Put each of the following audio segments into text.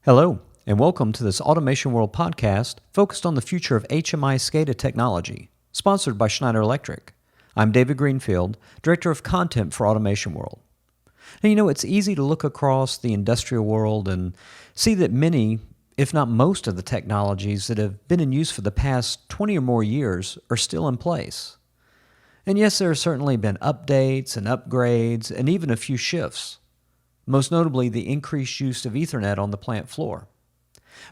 Hello, and welcome to this Automation World podcast focused on the future of HMI SCADA technology, sponsored by Schneider Electric. I'm David Greenfield, Director of Content for Automation World. Now, it's easy to look across the industrial world and see that many, if not most of the technologies that have been in use for the past 20 or more years are still in place. And yes, there have certainly been updates and upgrades and even a few shifts, most notably the increased use of Ethernet on the plant floor.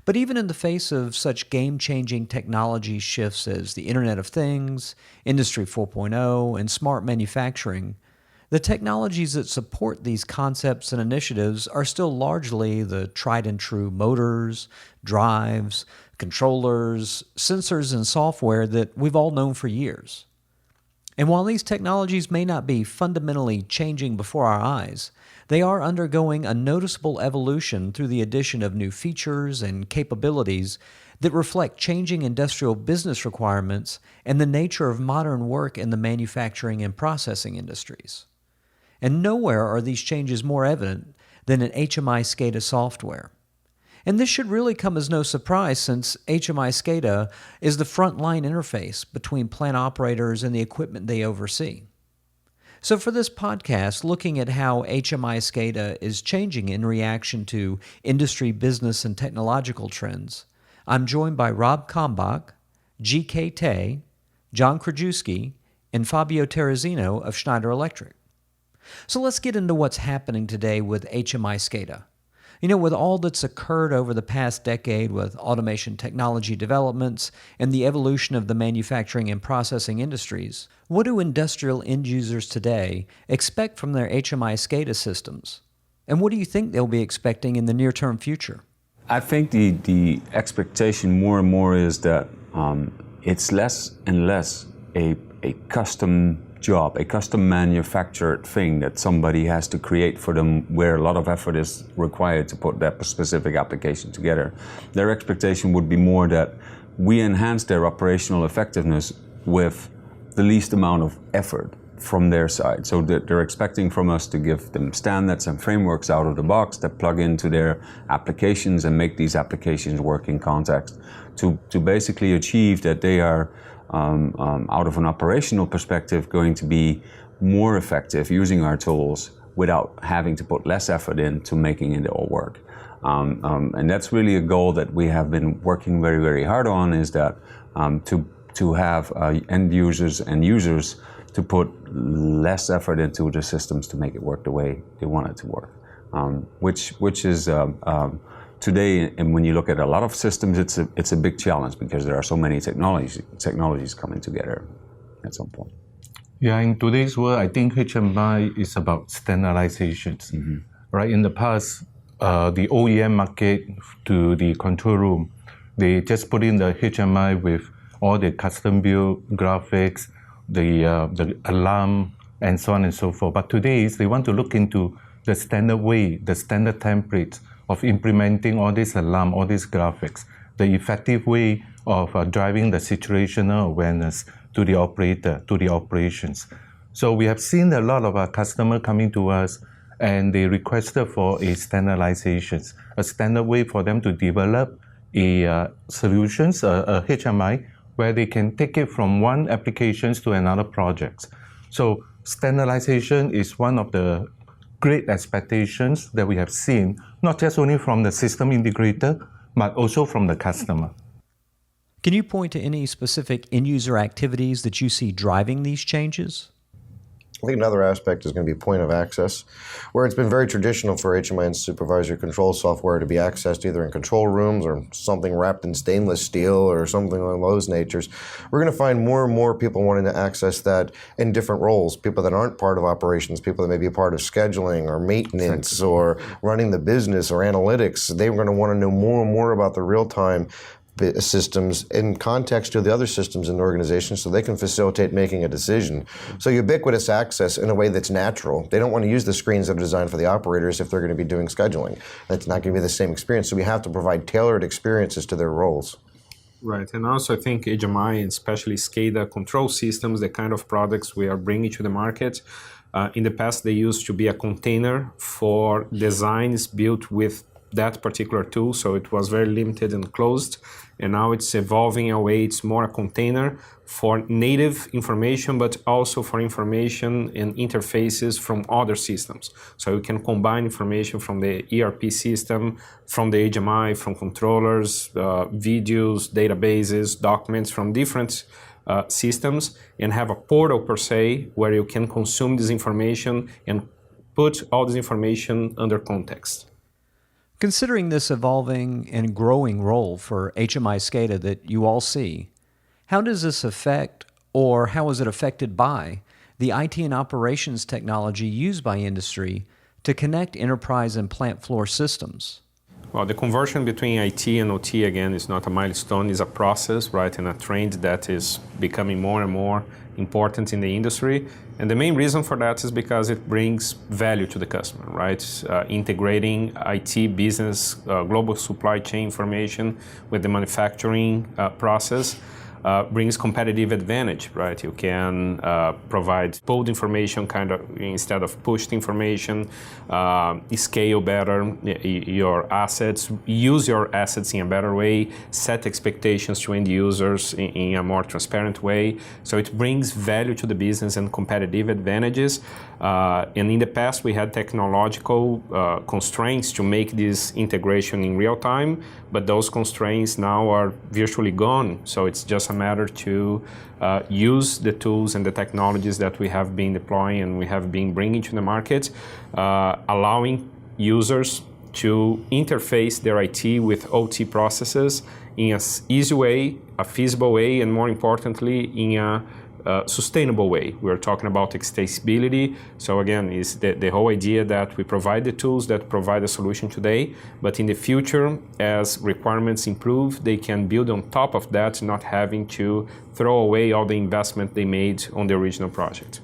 But even in the face of such game-changing technology shifts as the Internet of Things, Industry 4.0, and smart manufacturing, the technologies that support these concepts and initiatives are still largely the tried-and-true motors, drives, controllers, sensors, and software that we've all known for years. And while these technologies may not be fundamentally changing before our eyes, they are undergoing a noticeable evolution through the addition of new features and capabilities that reflect changing industrial business requirements and the nature of modern work in the manufacturing and processing industries. And nowhere are these changes more evident than in HMI SCADA software. And this should really come as no surprise since HMI SCADA is the frontline interface between plant operators and the equipment they oversee. So for this podcast, looking at how HMI SCADA is changing in reaction to industry, business, and technological trends, I'm joined by Rob Kalmbach, G.K. Tay, John Krajewski, and Fabio Terrazino of Schneider Electric. So let's get into what's happening today with HMI SCADA. With all that's occurred over the past decade with automation technology developments and the evolution of the manufacturing and processing industries, what do industrial end users today expect from their HMI SCADA systems? And what do you think they'll be expecting in the near-term future? I think the expectation more and more is that it's less and less a custom job, a custom manufactured thing that somebody has to create for them where a lot of effort is required to put that specific application together. Their expectation would be more that we enhance their operational effectiveness with the least amount of effort from their side. So they're expecting from us to give them standards and frameworks out of the box that plug into their applications and make these applications work in context to basically achieve that they are out of an operational perspective, going to be more effective using our tools without having to put less effort into making it all work. And that's really a goal that we have been working very, very hard on, is that to have end users and users to put less effort into the systems to make it work the way they want it to work, which is today, and when you look at a lot of systems, it's a big challenge because there are so many technologies coming together at some point. Yeah, in today's world, I think HMI is about standardizations. Mm-hmm. Right? In the past, the OEM market to the control room, they just put in the HMI with all the custom built graphics, the alarm, and so on and so forth. But today, they want to look into the standard way, the standard templates of implementing all this alarm, all these graphics, the effective way of driving the situational awareness to the operator, to the operations. So we have seen a lot of our customers coming to us and they requested for a standardization, a standard way for them to develop a solutions, a HMI, where they can take it from one applications to another project. So standardization is one of the great expectations that we have seen, not just only from the system integrator, but also from the customer. Can you point to any specific end-user activities that you see driving these changes? I think another aspect is going to be point of access, where it's been very traditional for HMI and supervisory control software to be accessed either in control rooms or something wrapped in stainless steel or something along those natures. We're going to find more and more people wanting to access that in different roles, people that aren't part of operations, people that may be a part of scheduling or maintenance or running the business or analytics. They're going to want to know more and more about the real-time systems in context to the other systems in the organization so they can facilitate making a decision. So ubiquitous access in a way that's natural. They don't want to use the screens that are designed for the operators if they're going to be doing scheduling. That's not going to be the same experience. So we have to provide tailored experiences to their roles. Right, and also I think HMI and especially SCADA control systems, the kind of products we are bringing to the market, in the past they used to be a container for designs built with that particular tool, so it was very limited and closed. And now it's evolving away. It's more a container for native information, but also for information and interfaces from other systems. So you can combine information from the ERP system, from the HMI, from controllers, videos, databases, documents from different systems, and have a portal per se where you can consume this information and put all this information under context. Considering this evolving and growing role for HMI SCADA that you all see, how does this affect, or how is it affected by, the IT and operations technology used by industry to connect enterprise and plant floor systems? Well, the conversion between IT and OT, again, is not a milestone, it's a process, right, and a trend that is becoming more and more important in the industry. And the main reason for that is because it brings value to the customer, right? Integrating IT, business, global supply chain information with the manufacturing process brings competitive advantage, right? You can provide pulled information kind of instead of pushed information, scale better your assets, use your assets in a better way, set expectations to end users in a more transparent way. So it brings value to the business and competitive advantages. And in the past, we had technological constraints to make this integration in real time, but those constraints now are virtually gone. So it's just a matter to use the tools and the technologies that we have been deploying and we have been bringing to the market, allowing users to interface their IT with OT processes in an easy way, a feasible way, and more importantly, in a sustainable way. We're talking about extensibility. So again, is the whole idea that we provide the tools that provide a solution today, but in the future, as requirements improve, they can build on top of that, not having to throw away all the investment they made on the original project.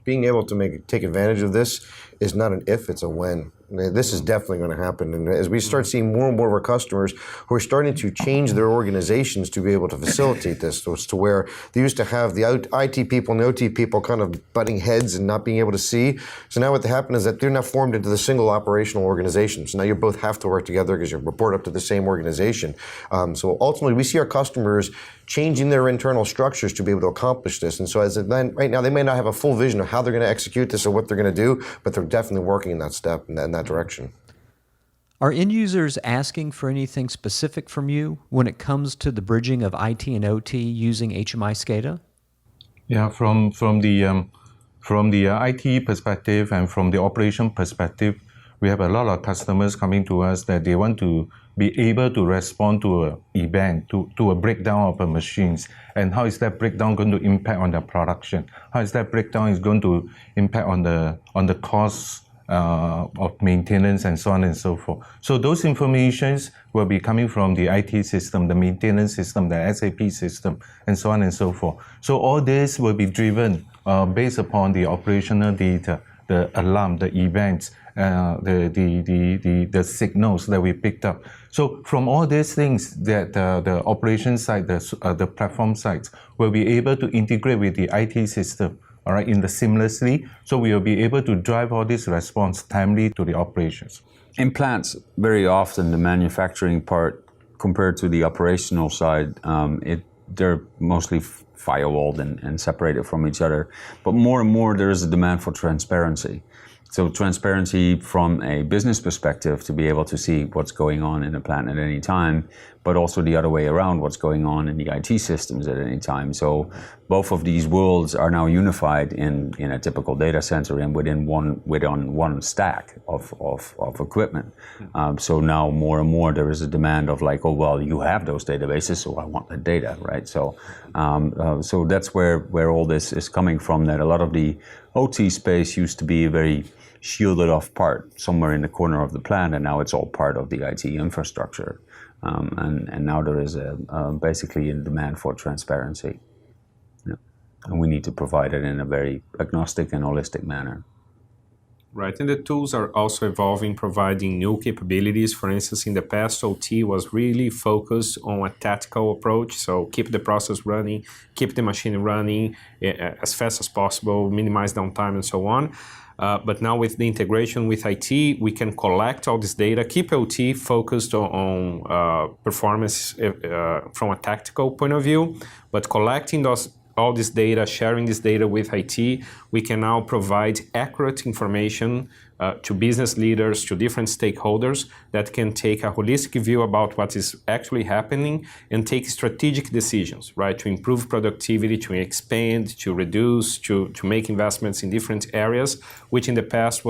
Being able to take advantage of this is not an if, it's a when. This is definitely going to happen. And as we start seeing more and more of our customers who are starting to change their organizations to be able to facilitate this, to where they used to have the IT people and the OT people kind of butting heads and not being able to see. So now what happened is that they're now formed into the single operational organization. So now you both have to work together because you report up to the same organization. So ultimately, we see our customers changing their internal structures to be able to accomplish this. And so right now, they may not have a full vision of how they're going to execute this or what they're going to do, but they're definitely working in that step, in that direction. Are end users asking for anything specific from you when it comes to the bridging of IT and OT using HMI SCADA? Yeah, from the IT perspective and from the operation perspective, we have a lot of customers coming to us that they want to be able to respond to an event, to a breakdown of the machines, and how is that breakdown going to impact on the production? How is that breakdown is going to impact on the costs of maintenance and so on and so forth. So those informations will be coming from the IT system, the maintenance system, the SAP system, and so on and so forth. So all this will be driven based upon the operational data, the alarm, the events, the signals that we picked up. So from all these things that the operation side, the platform sides will be able to integrate with the IT system, all right, seamlessly, so we will be able to drive all this response timely to the operations. In plants, very often the manufacturing part compared to the operational side, they're mostly firewalled and separated from each other. But more and more there is a demand for transparency. So transparency from a business perspective to be able to see what's going on in the plant at any time, but also the other way around, what's going on in the IT systems at any time. So both of these worlds are now unified in a typical data center and within one stack of equipment. So now more and more there is a demand of like, oh, well, you have those databases, so I want the data, right? So so that's where all this is coming from, that a lot of the OT space used to be a very shielded off part somewhere in the corner of the plant, and now it's all part of the IT infrastructure. And now there is basically a demand for transparency. Yeah. And we need to provide it in a very agnostic and holistic manner. Right, and the tools are also evolving, providing new capabilities. For instance, in the past, OT was really focused on a tactical approach. So keep the process running, keep the machine running as fast as possible, minimize downtime and so on. But now with the integration with IT, we can collect all this data, keep OT focused on performance from a tactical point of view, but collecting all this data, sharing this data with IT, we can now provide accurate information to business leaders, to different stakeholders that can take a holistic view about what is actually happening and take strategic decisions, right? To improve productivity, to expand, to reduce, to make investments in different areas, which in the past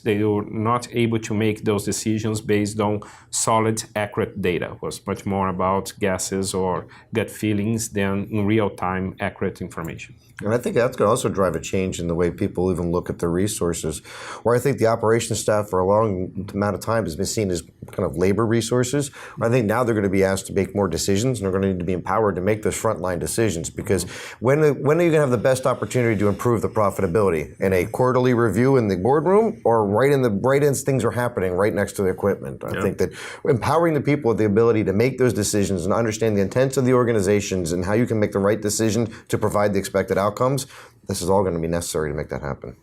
they were not able to make those decisions based on solid, accurate data. It was much more about guesses or gut feelings than in real-time accurate information. And I think that's going to also drive a change in the way people even look at their resources, where I think the operations staff for a long amount of time has been seen as kind of labor resources. I think now they're going to be asked to make more decisions, and they're going to need to be empowered to make those frontline decisions, because when are you going to have the best opportunity to improve the profitability? In a quarterly review in the boardroom, or right as things are happening right next to the equipment? I think that empowering the people with the ability to make those decisions and understand the intents of the organizations and how you can make the right decision to provide the expected outcomes, this is all going to be necessary to make that happen.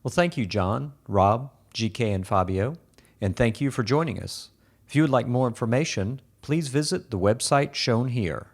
Well, thank you, John, Rob, GK, and Fabio, and thank you for joining us. If you would like more information, please visit the website shown here.